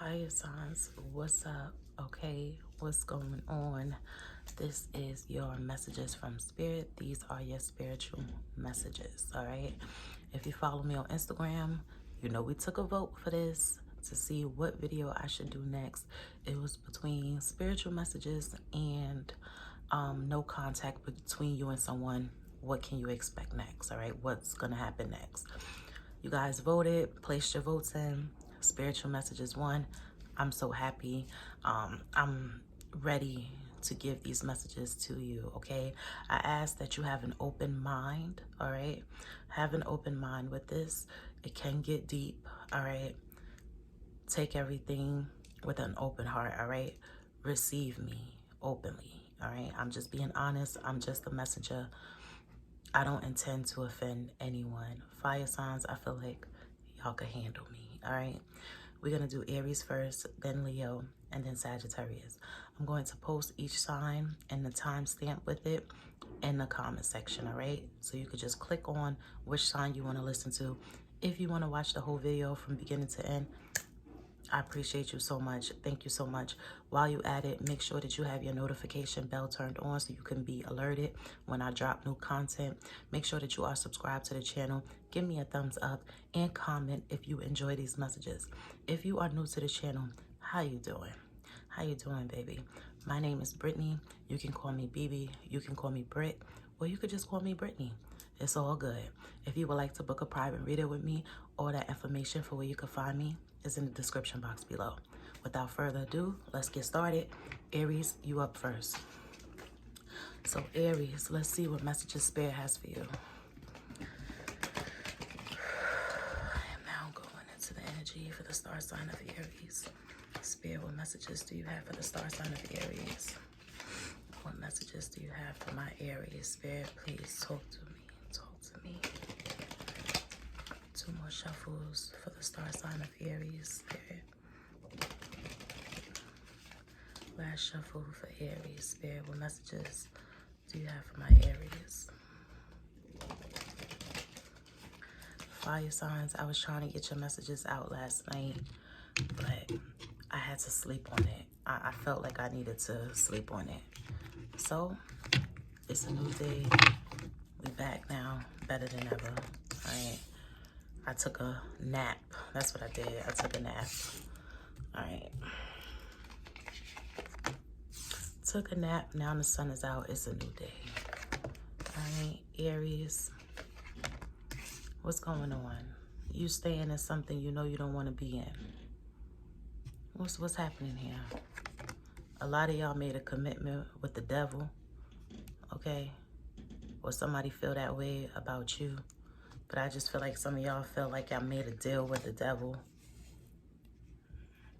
Fire signs, what's up? Okay, what's going on? This is your messages from Spirit. These are your spiritual messages, all right? If you follow me on Instagram, you know we took a vote for this to see what video I should do next. It was between spiritual messages and no contact between you and someone. What can you expect next, all right? What's gonna happen next? You guys voted, placed your votes in. Spiritual messages won. I'm so happy. I'm ready to give these messages to you, okay? I ask that you have an open mind, all right? Have an open mind with this. It can get deep, all right? Take everything with an open heart, all right? Receive me openly, all right? I'm just being honest. I'm just a messenger. I don't intend to offend anyone. Fire signs, I feel like y'all can handle me, all right? We're going to do Aries first, then Leo, and then Sagittarius. I'm going to post each sign and the timestamp with it in the comment section, all right? So you could just click on which sign you want to listen to. If you want to watch the whole video from beginning to end, I appreciate you so much. Thank you so much. While you at it, make sure that you have your notification bell turned on so you can be alerted when I drop new content. Make sure that you are subscribed to the channel. Give me a thumbs up and comment if you enjoy these messages. If you are new to the channel, how you doing? How you doing, baby? My name is Brittany. You can call me BB. You can call me Britt, or you could just call me Brittany. It's all good. If you would like to book a private reader with me, all that information for where you can find me is in the description box below. Without further ado, let's get started. Aries, you up first. So Aries, let's see what messages Spirit has for you. I am now going into the energy for the star sign of Aries. Spirit, what messages do you have for the star sign of Aries? What messages do you have for my Aries? Spirit, please talk to me. Talk to me. Two more shuffles for the star sign of Aries, Spirit. Last shuffle for Aries, Spirit. What messages do you have for my Aries? Fire signs, I was trying to get your messages out last night, but I had to sleep on it. I felt like I needed to sleep on it. So, it's a new day. We back now, better than ever. All right. I took a nap. That's what I did. I took a nap. All right. Took a nap. Now the sun is out. It's a new day. All right, Aries. What's going on? You staying in something you know you don't want to be in. What's happening here? A lot of y'all made a commitment with the devil. Okay? Or somebody feel that way about you. But I just feel like some of y'all feel like I made a deal with the devil.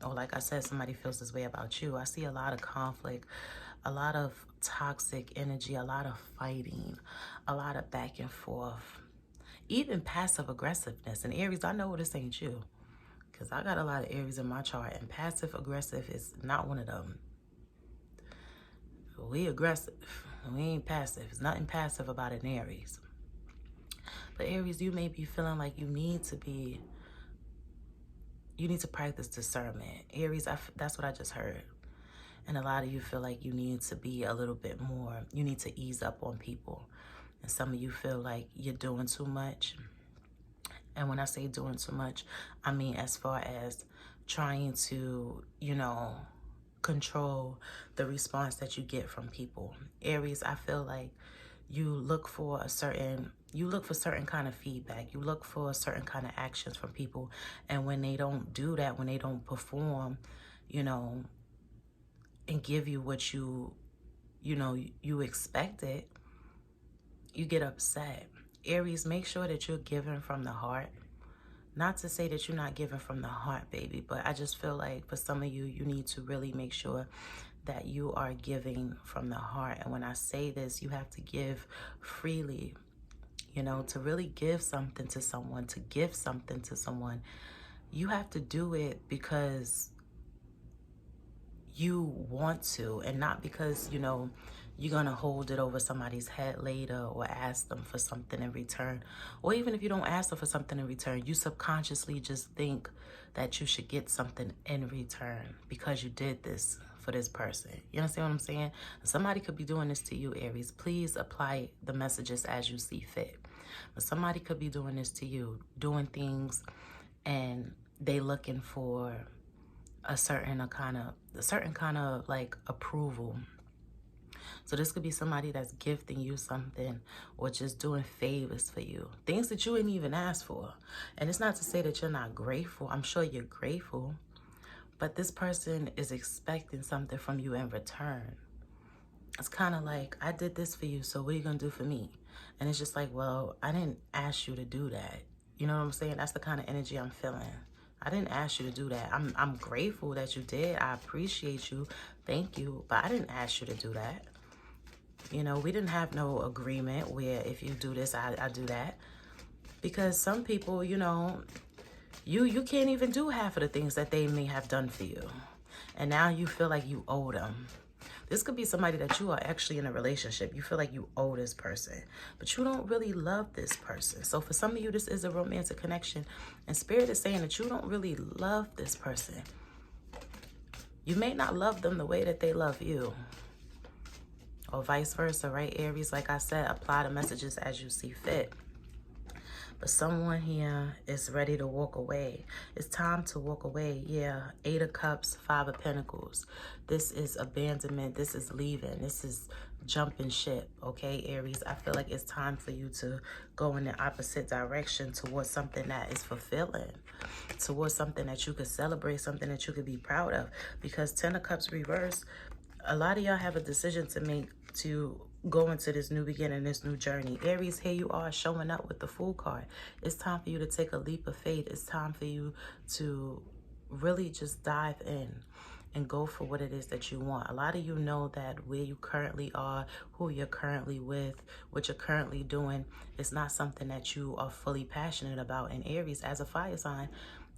Or like I said, somebody feels this way about you. I see a lot of conflict, a lot of toxic energy, a lot of fighting, a lot of back and forth, even passive aggressiveness. And Aries, I know this ain't you, because I got a lot of Aries in my chart, and passive aggressive is not one of them. We aggressive. We ain't passive. There's nothing passive about an Aries. But Aries, you may be feeling like you need to practice discernment. Aries, that's what I just heard. And a lot of you feel like you need to be a little bit more, you need to ease up on people. And some of you feel like you're doing too much. And when I say doing too much, I mean as far as trying to, control the response that you get from people. Aries, I feel like you look for certain kind of feedback. You look for certain kind of actions from people. And when they don't do that, when they don't perform, and give you what you expected, you get upset. Aries, make sure that you're giving from the heart. Not to say that you're not giving from the heart, baby, but I just feel like for some of you, you need to really make sure that you are giving from the heart. And when I say this, you have to give freely, to really give something to someone, you have to do it because you want to, and not because, you're going to hold it over somebody's head later or ask them for something in return. Or even if you don't ask them for something in return, you subconsciously just think that you should get something in return because you did this for this person. You understand what I'm saying? Somebody could be doing this to you, Aries. Please apply the messages as you see fit. But somebody could be doing this to you, doing things, and they looking for a certain kind of like approval. So this could be somebody that's gifting you something or just doing favors for you. Things that you didn't even ask for. And it's not to say that you're not grateful. I'm sure you're grateful. But this person is expecting something from you in return. It's kind of like, I did this for you, so what are you going to do for me? And it's just like, well, I didn't ask you to do that. You know what I'm saying? That's the kind of energy I'm feeling. I didn't ask you to do that. I'm grateful that you did. I appreciate you. Thank you. But I didn't ask you to do that. You know, we didn't have no agreement where if you do this, I do that. Because some people, you know, you can't even do half of the things that they may have done for you. And now you feel like you owe them. This could be somebody that you are actually in a relationship. You feel like you owe this person, but you don't really love this person. So for some of you, this is a romantic connection. And Spirit is saying that you don't really love this person. You may not love them the way that they love you. Or vice versa, right, Aries? Like I said, apply the messages as you see fit. But someone here is ready to walk away. It's time to walk away. Yeah, 8 of Cups, 5 of Pentacles. This is abandonment. This is leaving. This is jumping ship, okay, Aries? I feel like it's time for you to go in the opposite direction towards something that is fulfilling, towards something that you could celebrate, something that you could be proud of. Because 10 of Cups reverse, a lot of y'all have a decision to make to go into this new beginning, this new journey. Aries, here you are showing up with the Fool card. It's time for you to take a leap of faith. It's time for you to really just dive in and go for what it is that you want. A lot of you know that where you currently are, who you're currently with, what you're currently doing, is not something that you are fully passionate about. And Aries, as a fire sign,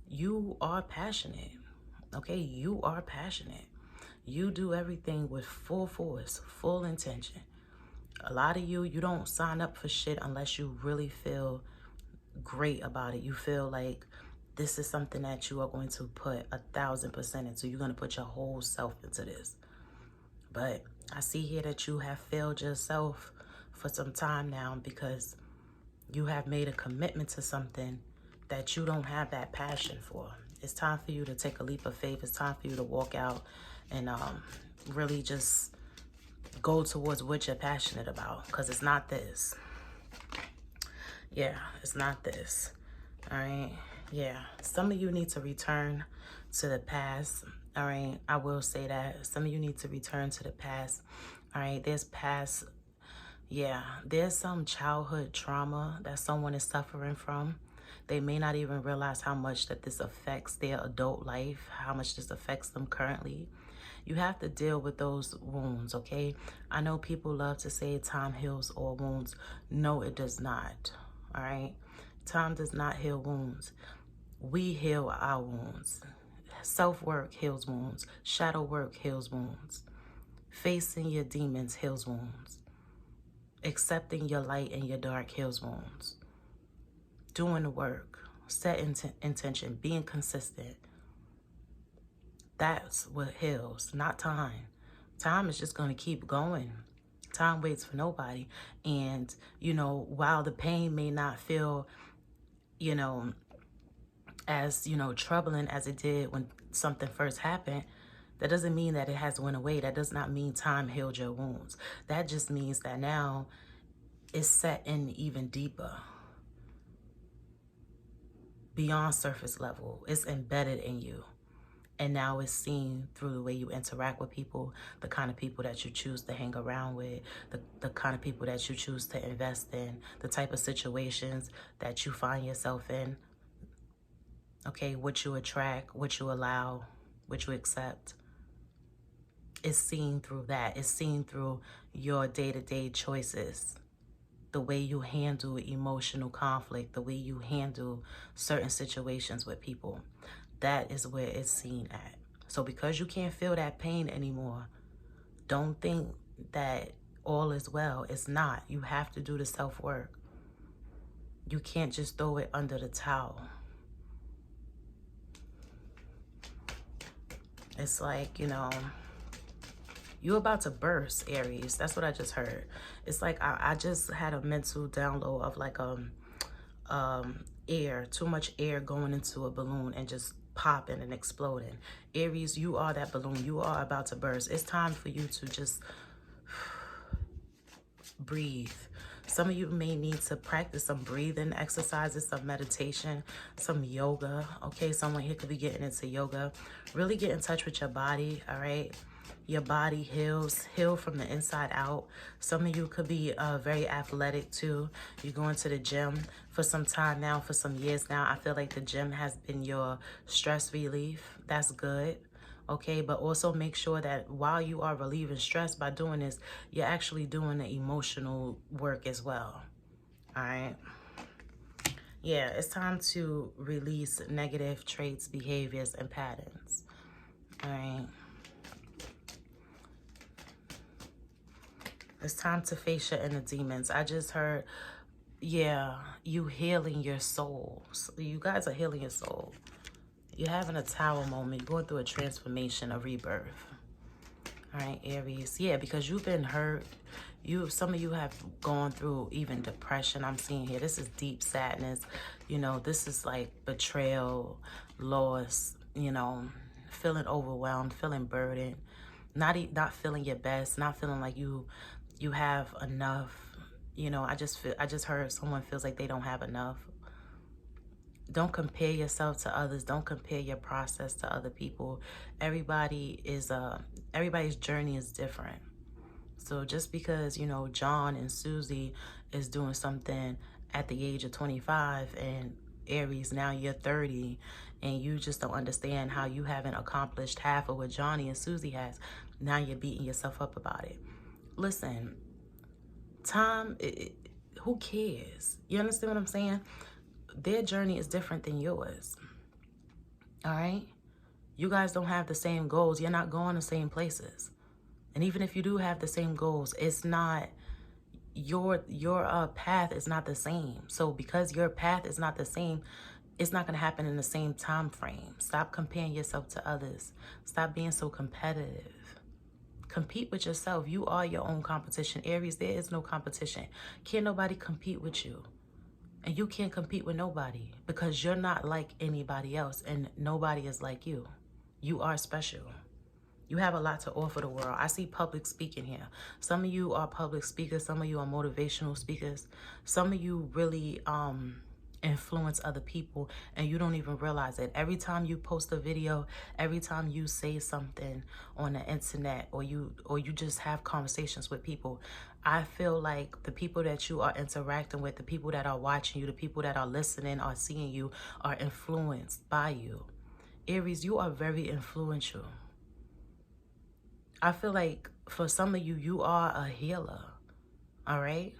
you are passionate, okay? You are passionate. You do everything with full force, full intention. A lot of you don't sign up for shit unless you really feel great about it. You feel like this is something that you are going to put 1000% into. You're going to put your whole self into this. But I see here that you have failed yourself for some time now because you have made a commitment to something that you don't have that passion for. It's time for you to take a leap of faith. It's time for you to walk out and really just go towards what you're passionate about, because it's not this. Yeah, it's not this. All right. Yeah, some of you need to return to the past. All right, I will say that some of you need to return to the past. All right, there's past. Yeah, there's some childhood trauma that someone is suffering from. They may not even realize how much that this affects their adult life, how much this affects them currently. You have to deal with those wounds, okay? I know people love to say time heals all wounds. No, it does not, all right? Time does not heal wounds. We heal our wounds. Self-work heals wounds. Shadow work heals wounds. Facing your demons heals wounds. Accepting your light and your dark heals wounds. Doing the work. Set intention. Being consistent. That's what heals, not time. Time is just going to keep going. Time waits for nobody. And, you know, while the pain may not feel, you know, as, you know, troubling as it did when something first happened, that doesn't mean that it has went away. That does not mean time healed your wounds. That just means that now it's set in even deeper, beyond surface level. It's embedded in you. And now it's seen through the way you interact with people, the kind of people that you choose to hang around with, the kind of people that you choose to invest in, the type of situations that you find yourself in. Okay, what you attract, what you allow, what you accept. It's seen through that. It's seen through your day-to-day choices. The way you handle emotional conflict, the way you handle certain situations with people. That is where it's seen at. So because you can't feel that pain anymore, don't think that all is well. It's not. You have to do the self-work. You can't just throw it under the towel. It's like, you know, you're about to burst, Aries. That's what I just heard. It's like I just had a mental download of like air, too much air going into a balloon and just popping and exploding. Aries, you are that balloon. You are about to burst. It's time for you to just breathe. Some of you may need to practice some breathing exercises, some meditation, some yoga. Okay, someone here could be getting into yoga. Really get in touch with your body, all right? Your body heal from the inside out. Some of you could be very athletic too. You're going to the gym for some time now, for some years now. I feel like the gym has been your stress relief. That's good. Okay, but also make sure that while you are relieving stress by doing this, you're actually doing the emotional work as well. All right. Yeah, it's time to release negative traits, behaviors, and patterns. All right. It's time to face your inner demons. I just heard, yeah, you healing your soul. So you guys are healing your soul. You're having a tower moment. You're going through a transformation, a rebirth. All right, Aries. Yeah, because you've been hurt. Some of you have gone through even depression. I'm seeing here. This is deep sadness. You know, this is like betrayal, loss, you know, feeling overwhelmed, feeling burdened, not feeling your best, not feeling like you have enough. You know, I just heard someone feels like they don't have enough. Don't compare yourself to others. Don't compare your process to other people. Everybody's journey is different. So just because, you know, John and Susie is doing something at the age of 25 and Aries, now you're 30 and you just don't understand how you haven't accomplished half of what Johnny and Susie has. Now you're beating yourself up about it. Listen, time, who cares? You understand what I'm saying? Their journey is different than yours. All right? You guys don't have the same goals. You're not going the same places. And even if you do have the same goals, it's not your path is not the same. So because your path is not the same, it's not going to happen in the same time frame. Stop comparing yourself to others. Stop being so competitive. Compete with yourself. You are your own competition. Aries, there is no competition. Can't nobody compete with you. And you can't compete with nobody because you're not like anybody else and nobody is like you. You are special. You have a lot to offer the world. I see public speaking here. Some of you are public speakers. Some of you are motivational speakers. Some of you really influence other people and you don't even realize it. Every time you post a video, every time you say something on the internet or you just have conversations with people, I feel like the people that you are interacting with, the people that are watching you, the people that are listening or seeing you are influenced by you. Aries, you are very influential. I feel like for some of you, you are a healer, all right?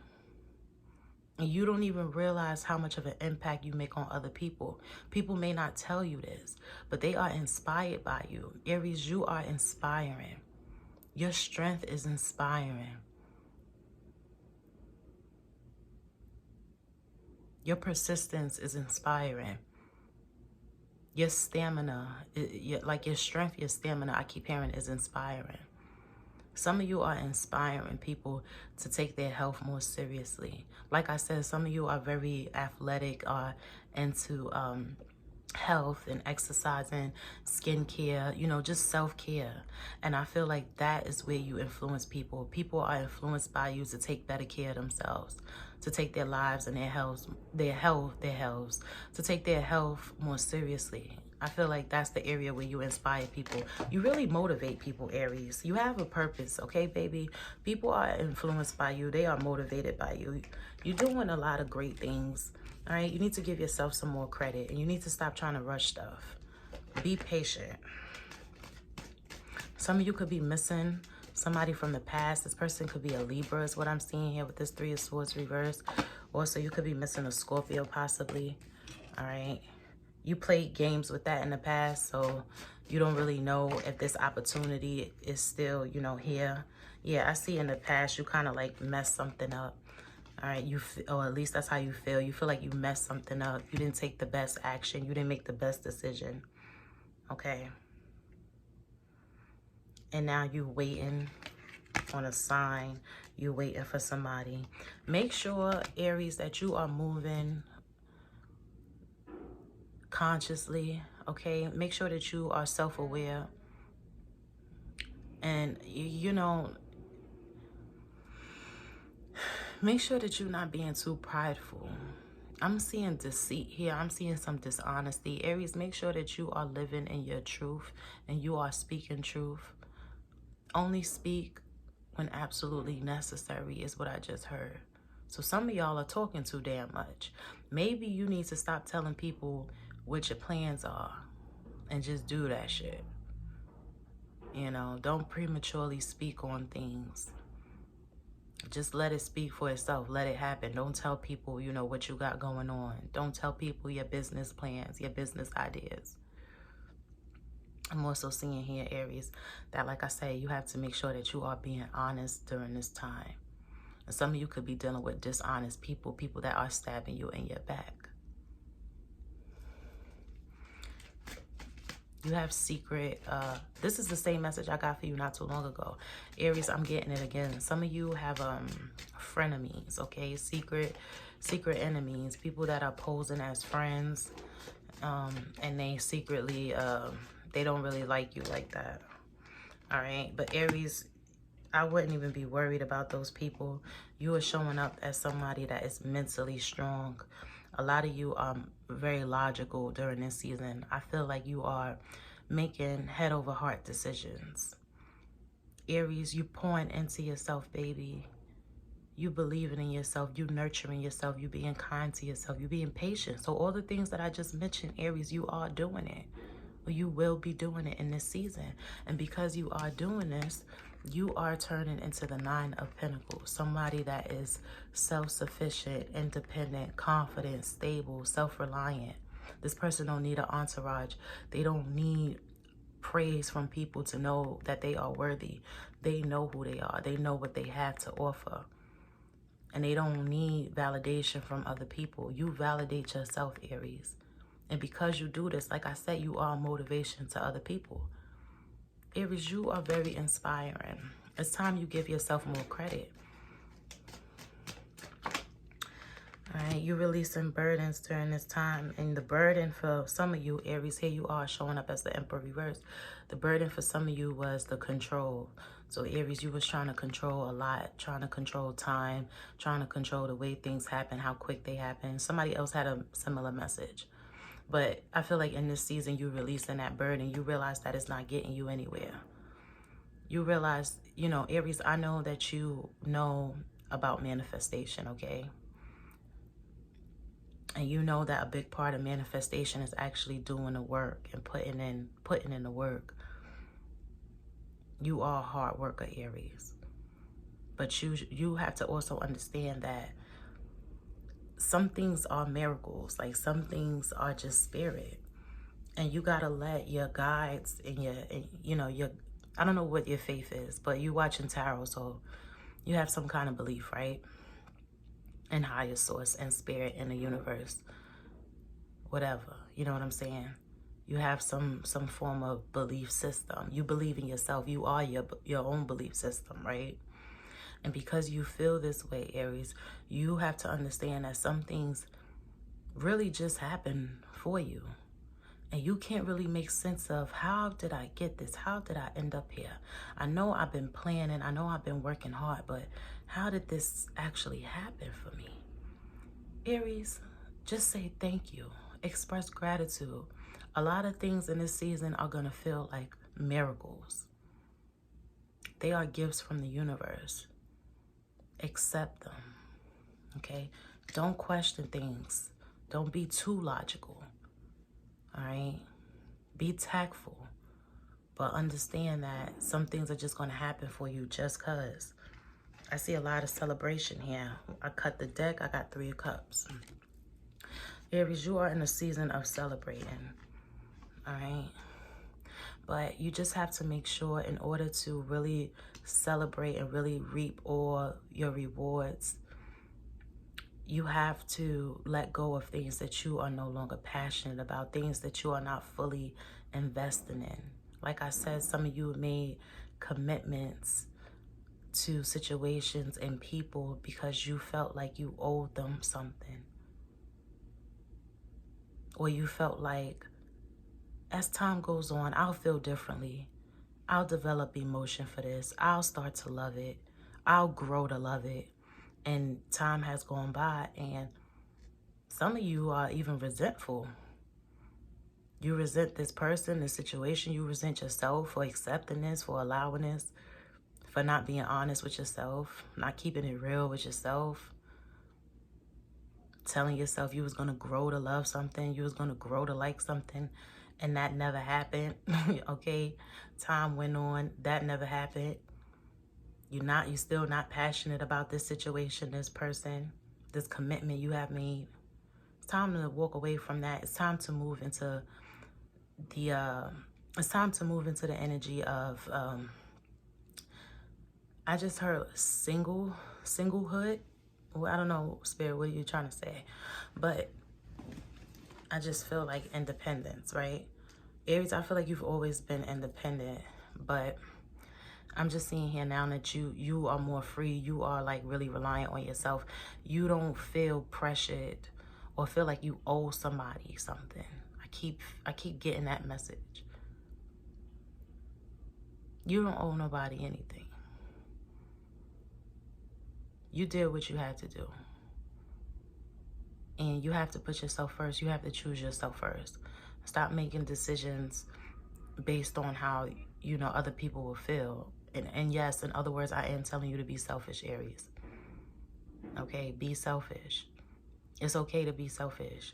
And you don't even realize how much of an impact you make on other people. People may not tell you this, but they are inspired by you. Aries, you are inspiring. Your strength is inspiring. Your persistence is inspiring. Your stamina, like your strength, your stamina, I keep hearing, is inspiring. Some of you are inspiring people to take their health more seriously. Like I said, some of you are very athletic, are into health and exercising, skincare, you know, just self-care. And I feel like that is where you influence people. People are influenced by you to take better care of themselves, to take their lives and their health, to take their health more seriously. I feel like that's the area where you inspire people. You really motivate people, Aries. You have a purpose, okay, baby? People are influenced by you. They are motivated by you. You're doing a lot of great things, all right? You need to give yourself some more credit, and you need to stop trying to rush stuff. Be patient. Some of you could be missing somebody from the past. This person could be a Libra is what I'm seeing here with this 3 of Swords reverse. Also, you could be missing a Scorpio possibly, all right? You played games with that in the past, so you don't really know if this opportunity is still, you know, here. Yeah, I see in the past you kind of like messed something up. All right, or at least that's how you feel. You feel like you messed something up. You didn't take the best action. You didn't make the best decision. Okay. And now you waiting on a sign. You waiting for somebody. Make sure, Aries, that you are moving consciously. Okay. Make sure that you are self-aware. And, you know, make sure that you're not being too prideful. I'm seeing deceit here. I'm seeing some dishonesty. Aries, make sure that you are living in your truth and you are speaking truth. Only speak when absolutely necessary is what I just heard. So some of y'all are talking too damn much. Maybe you need to stop telling people what your plans are and just do that shit. You know, don't prematurely speak on things. Just let it speak for itself. Let it happen. Don't tell people, you know, what you got going on. Don't tell people your business plans, your business ideas. I'm also seeing here, Aries, that, like I say, you have to make sure that you are being honest during this time. And some of you could be dealing with dishonest people, people that are stabbing you in your back. You have secret, this is the same message I got for you not too long ago. Aries, I'm getting it again. Some of you have frenemies, okay? Secret enemies, people that are posing as friends, and they secretly, they don't really like you like that. All right, but Aries, I wouldn't even be worried about those people. You are showing up as somebody that is mentally strong. A lot of you are very logical during this season. I feel like you are making head over heart decisions. Aries, you pouring into yourself, baby. You believing in yourself. You nurturing yourself. You being kind to yourself. You being patient. So all the things that I just mentioned, Aries, you are doing it. Well, you will be doing it in this season. And because you are doing this, you are turning into the Nine of Pentacles. Somebody that is self-sufficient, independent, confident, stable, self-reliant. This person don't need an entourage. They don't need praise from people to know that they are worthy. They know who they are. They know what they have to offer. And they don't need validation from other people. You validate yourself, Aries. And because you do this, like I said, you are a motivation to other people. Aries, you are very inspiring. It's time you give yourself more credit. All right, you're releasing burdens during this time. And the burden for some of you, Aries, here you are showing up as the Emperor reverse. The burden for some of you was the control. So Aries, you was trying to control a lot, trying to control time, trying to control the way things happen, how quick they happen. Somebody else had a similar message. But I feel like in this season, you're releasing that burden. You realize that it's not getting you anywhere. You realize, you know, Aries, I know that you know about manifestation, okay? And you know that a big part of manifestation is actually doing the work and putting in the work. You are a hard worker, Aries. But you have to also understand that some things are miracles. Like some things are just spirit. And you got to let your guides and your I don't know what your faith is, but you watching tarot, so you have some kind of belief, right? In higher source and spirit in the universe, whatever. You know what I'm saying? You have some form of belief system. You believe in yourself. You are your own belief system, right? And because you feel this way, Aries, you have to understand that some things really just happen for you. And you can't really make sense of, how did I get this? How did I end up here? I know I've been planning. I know I've been working hard, but how did this actually happen for me? Aries, just say thank you. Express gratitude. A lot of things in this season are going to feel like miracles. They are gifts from the universe. Accept them, okay? Don't question things. Don't be too logical. All right, be tactful, but understand that some things are just going to happen for you just because. I see a lot of celebration here. I cut the deck. I got 3 of Cups. Aries, you are in a season of celebrating, all right? But you just have to make sure, in order to really celebrate and really reap all your rewards, you have to let go of things that you are no longer passionate about, things that you are not fully investing in. Like I said, some of you made commitments to situations and people because you felt like you owed them something. Or you felt like, as time goes on, I'll feel differently. I'll develop emotion for this. I'll start to love it. I'll grow to love it. And time has gone by, and some of you are even resentful. You resent this person, this situation. You resent yourself for accepting this, for allowing this, for not being honest with yourself, not keeping it real with yourself, telling yourself you was going to grow to love something, you was going to grow to like something, and that never happened. Okay, time went on, that never happened. You're still not passionate about this situation, this person, this commitment you have made. It's time to walk away from that. It's time to move into the energy of I just heard singlehood. Well, I don't know, Spirit, what are you trying to say? But I just feel like independence, right? Aries, I feel like you've always been independent, but I'm just seeing here now that you are more free. You are like really reliant on yourself. You don't feel pressured or feel like you owe somebody something. I keep getting that message. You don't owe nobody anything. You did what you had to do. And you have to put yourself first. You have to choose yourself first. Stop making decisions based on how, other people will feel. And yes, in other words, I am telling you to be selfish, Aries. Okay, be selfish. It's okay to be selfish.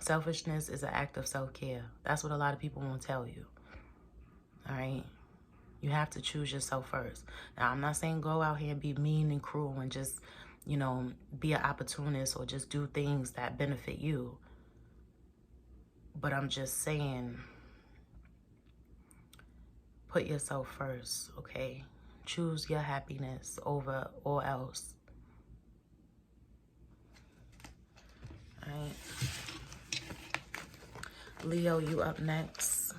Selfishness is an act of self-care. That's what a lot of people won't tell you. All right? You have to choose yourself first. Now, I'm not saying go out here and be mean and cruel and just, be an opportunist or just do things that benefit you. But I'm just saying, put yourself first, okay? Choose your happiness over all else. All right? Leo, you up next.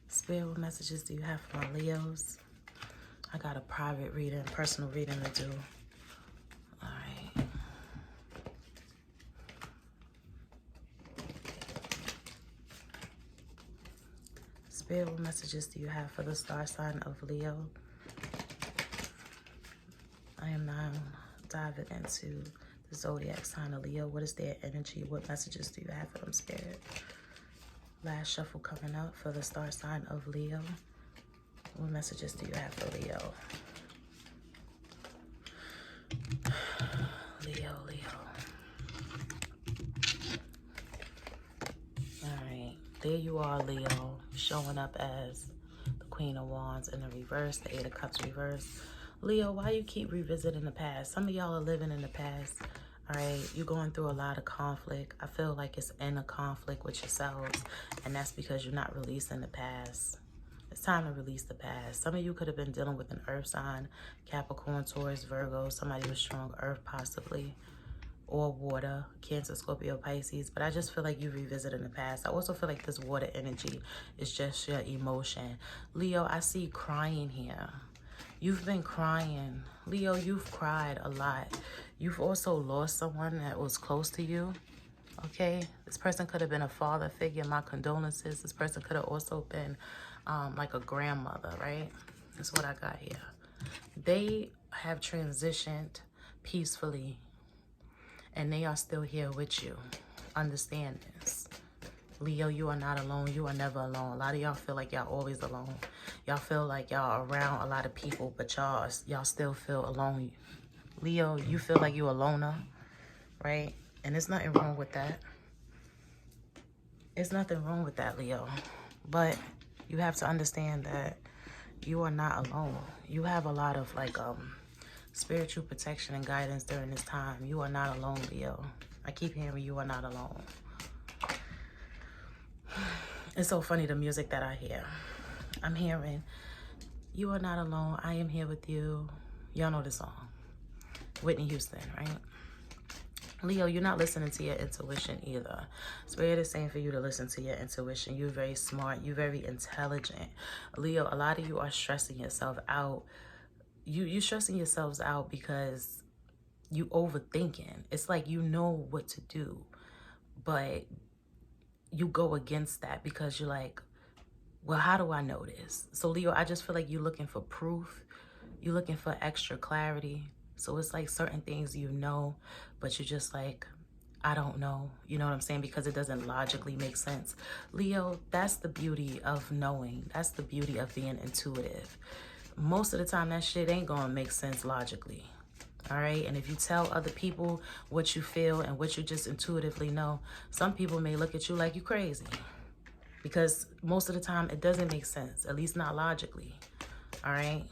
Spirit, what messages do you have for my Leos? I got a private reading, personal reading to do. All right. Spirit, what messages do you have for the star sign of Leo? I am now diving into the zodiac sign of Leo. What is their energy? What messages do you have for them, Spirit? Last shuffle coming up for the star sign of Leo. What messages do you have for Leo? Leo. All right. There you are, Leo, showing up as the Queen of Wands in the reverse, the Eight of Cups reverse. Leo, why you keep revisiting the past? Some of y'all are living in the past. All right, you're going through a lot of conflict. I feel like it's in a conflict with yourselves, and that's because you're not releasing the past. It's time to release the past. Some of you could have been dealing with an earth sign, Capricorn, Taurus, Virgo, somebody with strong earth possibly, or water, Cancer, Scorpio, Pisces. But I just feel like you revisited the past. I also feel like this water energy is just your emotion. Leo, I see crying here. You've been crying. Leo, you've cried a lot. You've also lost someone that was close to you. Okay? This person could have been a father figure. My condolences. This person could have also been like a grandmother, right? That's what I got here. They have transitioned peacefully, and they are still here with you. Understand this. Leo, you are not alone. You are never alone. A lot of y'all feel like y'all always alone. Y'all feel like y'all are around a lot of people, but y'all still feel alone. Leo, you feel like you're a loner, right? And there's nothing wrong with that. There's nothing wrong with that, Leo. But You have to understand that you are not alone. You have a lot of like spiritual protection and guidance during this time. You are not alone, Leo. I keep hearing you are not alone. It's so funny, the music that I hear. I'm hearing, you are not alone, I am here with you. Y'all know the song. Whitney Houston, right? Leo, you're not listening to your intuition either. Spirit is saying for you to listen to your intuition. You're very smart. You're very intelligent. Leo, a lot of you are stressing yourself out. You're stressing yourselves out because you overthinking. It's like you know what to do, but you go against that because you're like, well, how do I know this? So Leo, I just feel like you're looking for proof. You're looking for extra clarity. So it's like certain things you know, but you're just like, I don't know. You know what I'm saying? Because it doesn't logically make sense. Leo, that's the beauty of knowing. That's the beauty of being intuitive. Most of the time, that shit ain't gonna make sense logically. All right? And if you tell other people what you feel and what you just intuitively know, some people may look at you like you crazy. Because most of the time, it doesn't make sense, at least not logically. All right?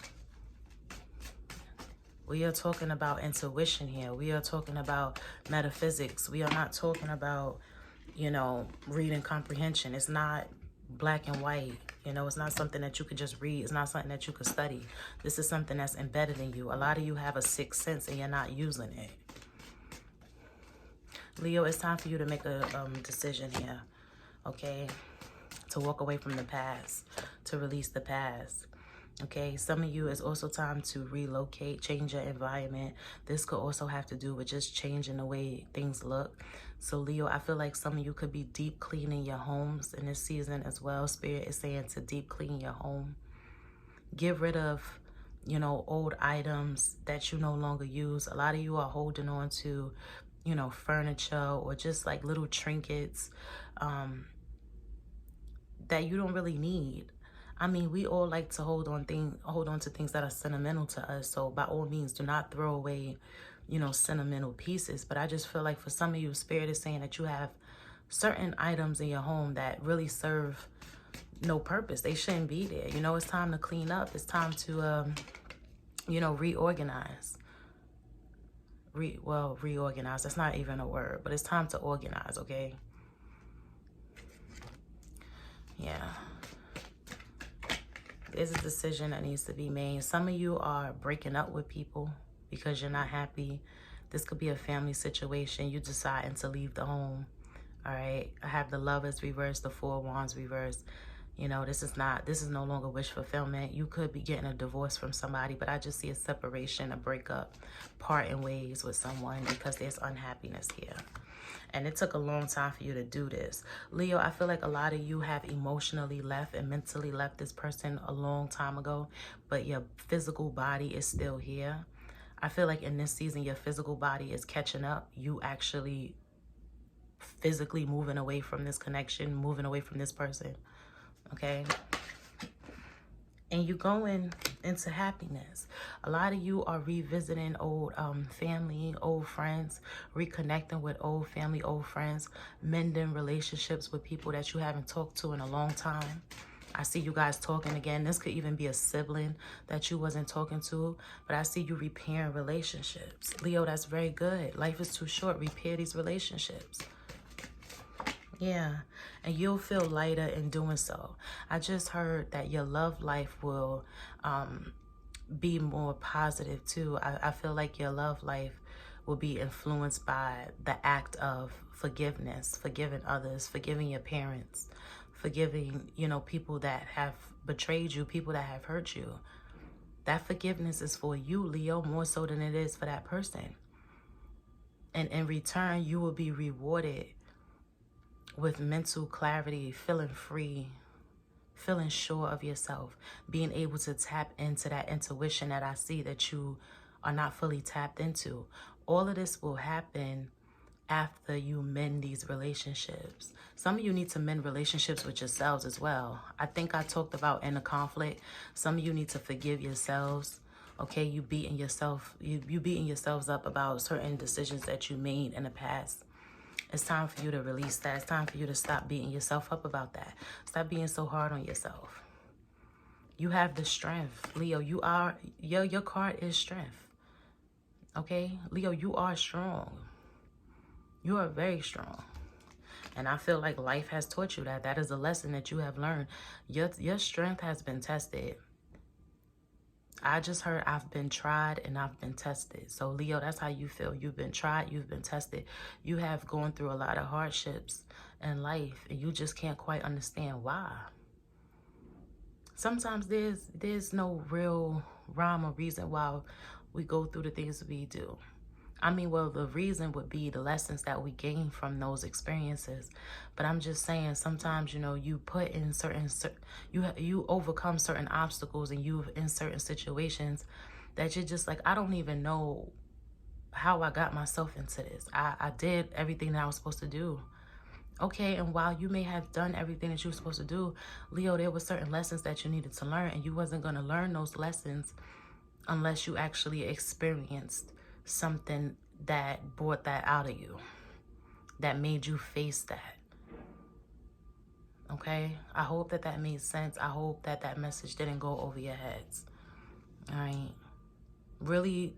We are talking about intuition here. We are talking about metaphysics. We are not talking about, you know, reading comprehension. It's not black and white. You know, it's not something that you could just read. It's not something that you could study. This is something that's embedded in you. A lot of you have a sixth sense and you're not using it. Leo, it's time for you to make a decision here, okay? To walk away from the past, to release the past. Okay, some of you, it's also time to relocate, change your environment. This could also have to do with just changing the way things look. So Leo, I feel like some of you could be deep cleaning your homes in this season as well. Spirit is saying to deep clean your home. Get rid of, you know, old items that you no longer use. A lot of you are holding on to, you know, furniture or just like little trinkets that you don't really need. I mean, we all like to hold on to things that are sentimental to us. So by all means, do not throw away, you know, sentimental pieces. But I just feel like for some of you, Spirit is saying that you have certain items in your home that really serve no purpose. They shouldn't be there. You know, it's time to clean up. It's time to, you know, reorganize. Reorganize. That's not even a word, but it's time to organize, okay? Yeah. There's a decision that needs to be made. Some of you are breaking up with people because you're not happy. This could be a family situation. You deciding to leave the home. All right. I have the Lovers reversed, the Four Wands reversed. You know, this is no longer wish fulfillment. You could be getting a divorce from somebody, but I just see a separation, a breakup, parting ways with someone because there's unhappiness here. And it took a long time for you to do this. Leo, I feel like a lot of you have emotionally left and mentally left this person a long time ago, but your physical body is still here. I feel like in this season, your physical body is catching up. You actually physically moving away from this connection, moving away from this person, okay? And you're going into happiness. A lot of you are revisiting old family, old friends, reconnecting with old family, old friends, mending relationships with people that you haven't talked to in a long time. I see you guys talking again. This could even be a sibling that you wasn't talking to, but I see you repairing relationships. Leo, that's very good. Life is too short. Repair these relationships. Yeah, and you'll feel lighter in doing so. I just heard that your love life will be more positive too. I feel like your love life will be influenced by the act of forgiveness, forgiving others, forgiving your parents, forgiving, you know, people that have betrayed you, people that have hurt you. That forgiveness is for you, Leo, more so than it is for that person. And in return, you will be rewarded with mental clarity, feeling free, feeling sure of yourself, being able to tap into that intuition that I see that you are not fully tapped into. All of this will happen after you mend these relationships. Some of you need to mend relationships with yourselves as well. I think I talked about inner conflict. Some of you need to forgive yourselves. Okay, you beating yourselves up about certain decisions that you made in the past. It's time for you to release that. It's time for you to stop beating yourself up about that. Stop being so hard on yourself. You have the strength. Leo, you are, your card is strength. Okay? Leo, you are strong. You are very strong. And I feel like life has taught you that. That is a lesson that you have learned. Your strength has been tested. I just heard I've been tried and I've been tested. So Leo, that's how you feel. You've been tried, you've been tested. You have gone through a lot of hardships in life and you just can't quite understand why. Sometimes there's no real rhyme or reason why we go through the things we do. I mean, well, the reason would be the lessons that we gain from those experiences. But I'm just saying, sometimes, you know, you put in you overcome certain obstacles and you in certain situations that you're just like, I don't even know how I got myself into this. I did everything that I was supposed to do. Okay, and while you may have done everything that you were supposed to do, Leo, there were certain lessons that you needed to learn, and you wasn't going to learn those lessons unless you actually experienced something that brought that out of you, that made you face that. Okay? I hope that that made sense. I hope that that message didn't go over your heads. All right? Really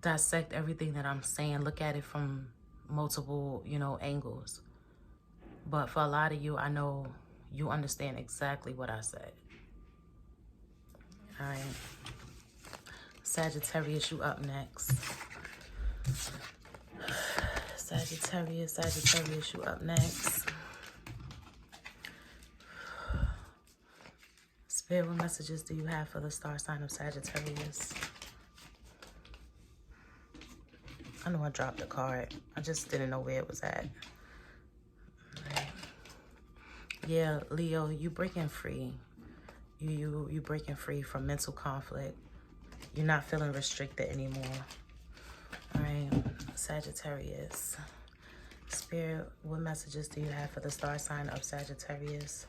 dissect everything that I'm saying. Look at it from multiple, you know, angles. But for a lot of you, I know you understand exactly what I said. All right. Sagittarius, you up next. Sagittarius, you up next. Spirit, what messages do you have for the star sign of Sagittarius? I know I dropped the card. I just didn't know where it was at. Right. Yeah, Leo, you breaking free. You breaking free from mental conflict. You're not feeling restricted anymore. All right, Sagittarius. Spirit, what messages do you have for the star sign of Sagittarius?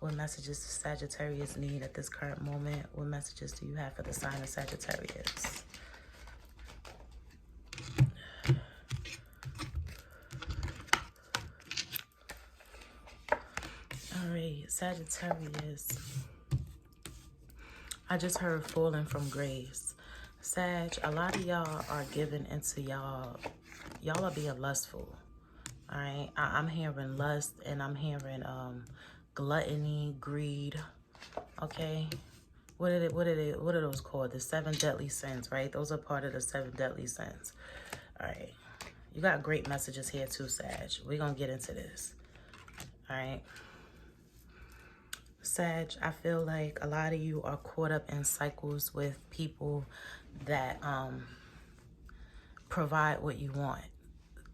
What messages does Sagittarius need at this current moment? What messages do you have for the sign of Sagittarius? All right, Sagittarius. I just heard falling from grace. Sag, a lot of y'all are giving into y'all are being lustful. All right, I'm hearing lust and I'm hearing gluttony, greed. Okay, what are those called? The 7 deadly sins, right? Those are part of the 7 deadly sins. All right, you got great messages here too, Sag. We're gonna get into this. All right, Sag, I feel like a lot of you are caught up in cycles with people that provide what you want.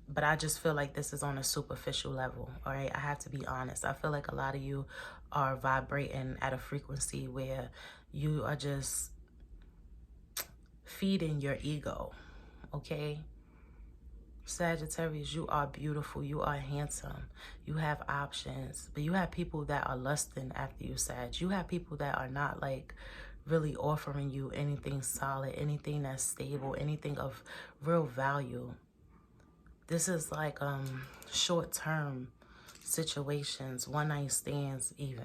But I just feel like this is on a superficial level, all right? I have to be honest. I feel like a lot of you are vibrating at a frequency where you are just feeding your ego, okay? Sagittarius, you are beautiful. You are handsome. You have options. But you have people that are lusting after you, Sag. You have people that are not, like, really offering you anything solid, anything that's stable, anything of real value. This is like short-term situations, one-night stands even.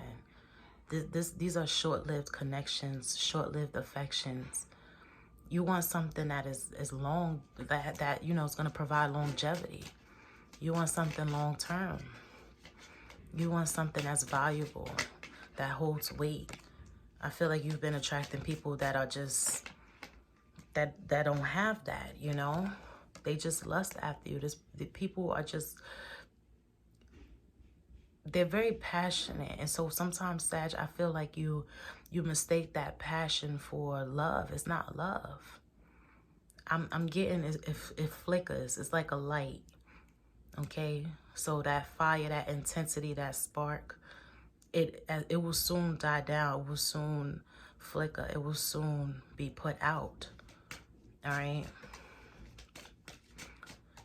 These are short-lived connections, short-lived affections. You want something that is long, that you know is going to provide longevity. You want something long-term. You want something that's valuable, that holds weight. I feel like you've been attracting people that are just, that don't have that, you know? They just lust after you. The people are just, they're very passionate. And so sometimes, Sag, I feel like you mistake that passion for love. It's not love. I'm getting, it flickers. It's like a light, okay? So that fire, that intensity, that spark, it will soon die down. It will soon flicker. It will soon be put out, all right?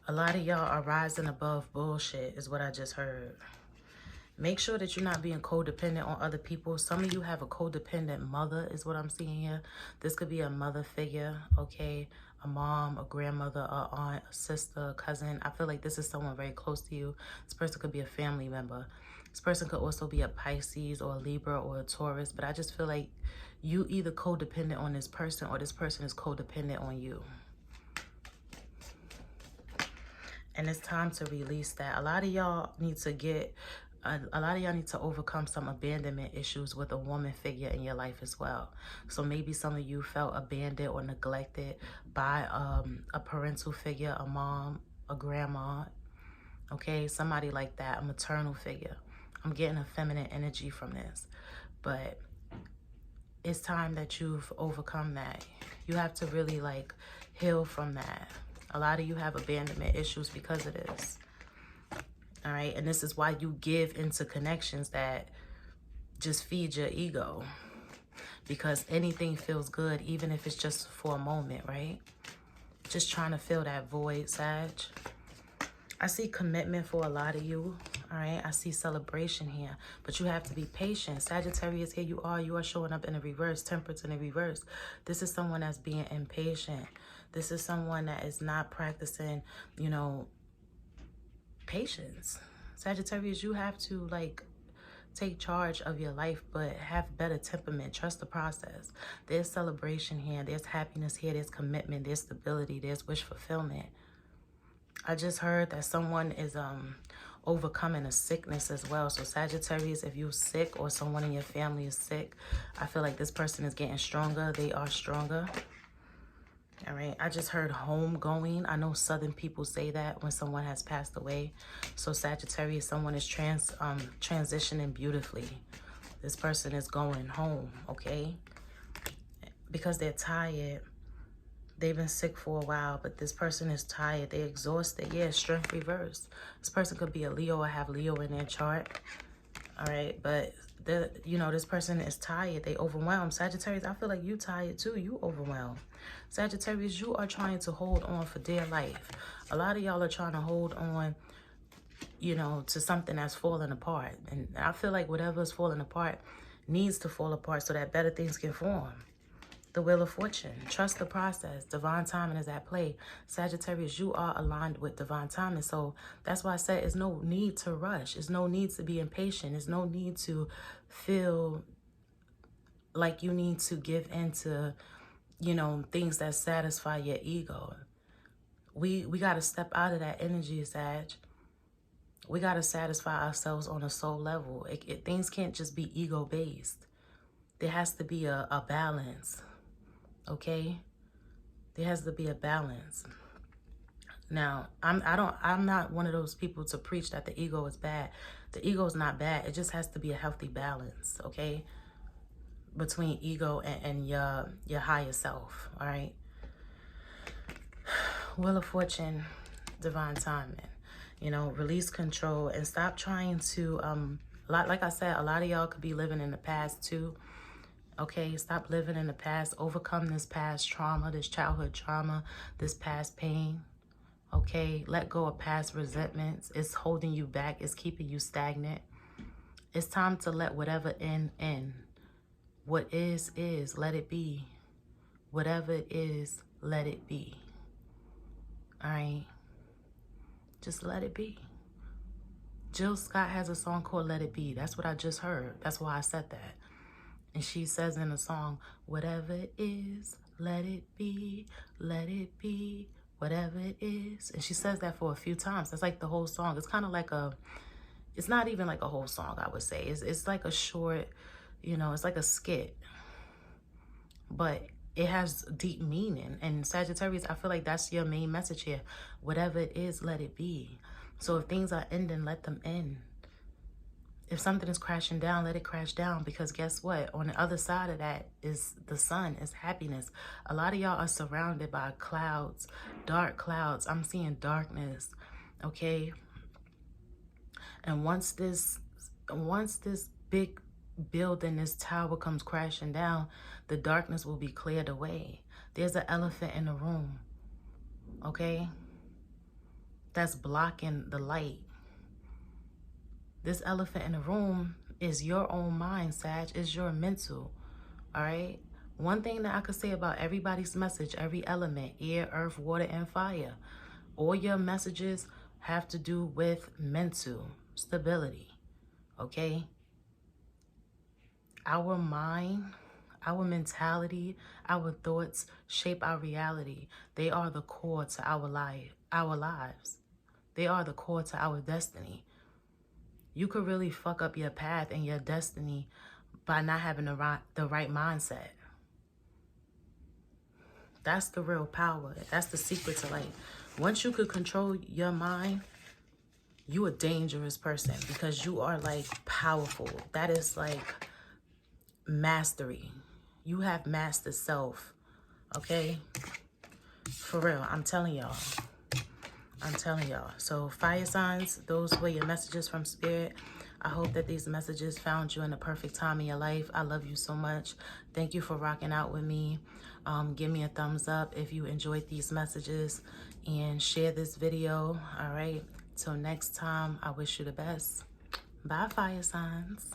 A lot of y'all are rising above bullshit is what I just heard. Make sure that you're not being codependent on other people. Some of you have a codependent mother is what I'm seeing here. This could be a mother figure, okay? a mom, a grandmother, a aunt, a sister, a cousin. I feel like this is someone very close to you. This person could be a family member. This person could also be a Pisces or a Libra or a Taurus, but I just feel like you either codependent on this person or this person is codependent on you. And it's time to release that. A lot of y'all need to overcome some abandonment issues with a woman figure in your life as well. So maybe some of you felt abandoned or neglected by a parental figure, a mom, a grandma, okay? Somebody like that, a maternal figure. I'm getting a feminine energy from this. But it's time that you've overcome that. You have to really like heal from that. A lot of you have abandonment issues because of this. All right. And this is why you give into connections that just feed your ego. Because anything feels good, even if it's just for a moment, right? Just trying to fill that void, Sag. I see commitment for a lot of you. All right. I see celebration here. But you have to be patient. Sagittarius, here you are showing up in the reverse. Temperance in the reverse. This is someone that's being impatient. This is someone that is not practicing, you know, patience. Sagittarius, you have to like take charge of your life, but have better temperament. Trust the process. There's celebration here. There's happiness here. There's commitment. There's stability. There's wish fulfillment. I just heard that someone is overcoming a sickness as well. So Sagittarius, if you're sick or someone in your family is sick, I feel like this person is getting stronger. They are stronger. All right, I just heard homegoing. I know Southern people say that when someone has passed away. So Sagittarius, someone is transitioning beautifully. This person is going home, okay? Because they're tired. They've been sick for a while, but this person is tired. They're exhausted. Yeah, strength reverse. This person could be a Leo or have Leo in their chart. All right, but this person is tired. They overwhelmed. Sagittarius, I feel like you tired too. You overwhelmed. Sagittarius, you are trying to hold on for dear life. A lot of y'all are trying to hold on, you know, to something that's falling apart. And I feel like whatever is falling apart needs to fall apart so that better things can form. The Wheel of Fortune. Trust the process. Divine timing is at play. Sagittarius, you are aligned with divine timing. So that's why I said there's no need to rush. There's no need to be impatient. There's no need to feel like you need to give into, you know, things that satisfy your ego. We got to step out of that energy, Sag. We got to satisfy ourselves on a soul level. Things can't just be ego-based. There has to be a balance. Okay, there has to be a balance. Now, I'm not one of those people to preach that the ego is bad. The ego is not bad. It just has to be a healthy balance, okay, between ego and your higher self. All right. Wheel of Fortune, divine timing. You know, release control and stop trying to like I said, a lot of y'all could be living in the past too. Okay, stop living in the past. Overcome this past trauma, this childhood trauma, this past pain. Okay, let go of past resentments. It's holding you back. It's keeping you stagnant. It's time to let whatever in. What is, let it be. Whatever it is, let it be. All right, just let it be. Jill Scott has a song called Let It Be. That's what I just heard. That's why I said that. And she says in the song, whatever it is, let it be, whatever it is. And she says that for a few times. That's like the whole song. It's kind of like it's not even like a whole song, I would say. It's like a short, you know, it's like a skit. But it has deep meaning. And Sagittarius, I feel like that's your main message here. Whatever it is, let it be. So if things are ending, let them end. If something is crashing down, let it crash down, because guess what? On the other side of that is the sun, is happiness. A lot of y'all are surrounded by clouds, dark clouds. I'm seeing darkness, okay? And once this big building, this tower comes crashing down, the darkness will be cleared away. There's an elephant in the room, okay? That's blocking the light. This elephant in the room is your own mind, Sag. It's your mental, all right? One thing that I could say about everybody's message, every element, air, earth, water, and fire, all your messages have to do with mental stability, okay? Our mind, our mentality, our thoughts shape our reality. They are the core to our lives. They are the core to our destiny. You could really fuck up your path and your destiny by not having the right mindset. That's the real power. That's the secret to life. Once you could control your mind, you a dangerous person because you are like powerful. That is like mastery. You have mastered self. Okay? For real. I'm telling y'all. So fire signs, those were your messages from Spirit. I hope that these messages found you in the perfect time in your life. I love you so much. Thank you for rocking out with me. Give me a thumbs up if you enjoyed these messages and share this video. All right. Till next time, I wish you the best. Bye, fire signs.